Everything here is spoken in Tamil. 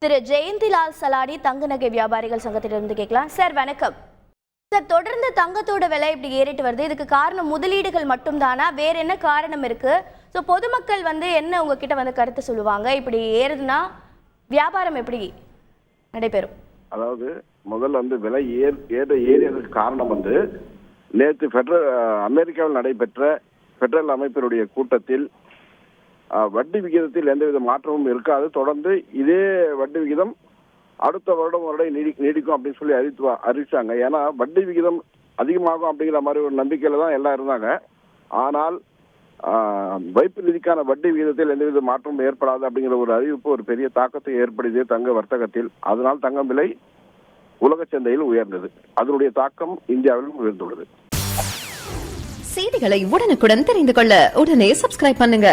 திரு ஜெயந்திலால் சலாடி தங்க நகை வியாபாரிகள் சங்கத்திலிருந்து கேட்கலாம். சார் வணக்கம். சார், தொடர்ந்து தங்கத்தோட விலை இப்படி ஏறிட்டு வருது, இதுக்கு காரணம் முதலீடுகள் மட்டும் தானா, வேற என்ன காரணம் இருக்கு? ஸோ பொதுமக்கள் என்ன உங்ககிட்ட கருத்து சொல்லுவாங்க? இப்படி ஏறுதுன்னா வியாபாரம் எப்படி நடைபெறும்? அதாவது முதல்ல விலை ஏறியதற்கு காரணம் நேற்று அமெரிக்காவில் நடைபெற்ற பெடரல் அமைப்பினுடைய கூட்டத்தில் வட்டி விகிதத்தில் எந்தவித மாற்றமும் இருக்காது, தொடர்ந்து இதே வட்டி விகிதம் அடுத்த வருடம் நீடிக்கும் அப்படின்னு சொல்லி அறிவிச்சாங்க. ஏன்னா வட்டி விகிதம் அதிகமாகும் அப்படிங்கிற மாதிரி ஒரு நம்பிக்கையில தான் எல்லாம் இருந்தாங்க. ஆனால் வைப்பு நிதிக்கான வட்டி விகிதத்தில் எந்தவித மாற்றமும் ஏற்படாது அப்படிங்கிற ஒரு அறிவிப்பு ஒரு பெரிய தாக்கத்தை ஏற்படுத்தியது தங்க வர்த்தகத்தில். அதனால் தங்கம் விலை உலக சந்தையில் உயர்ந்தது. அதனுடைய தாக்கம் இந்தியாவிலும் உயர்ந்துள்ளது. செய்திகளை உடனுக்குடன் தெரிந்து கொள்ள உடனே சப்ஸ்கிரைப் பண்ணுங்க.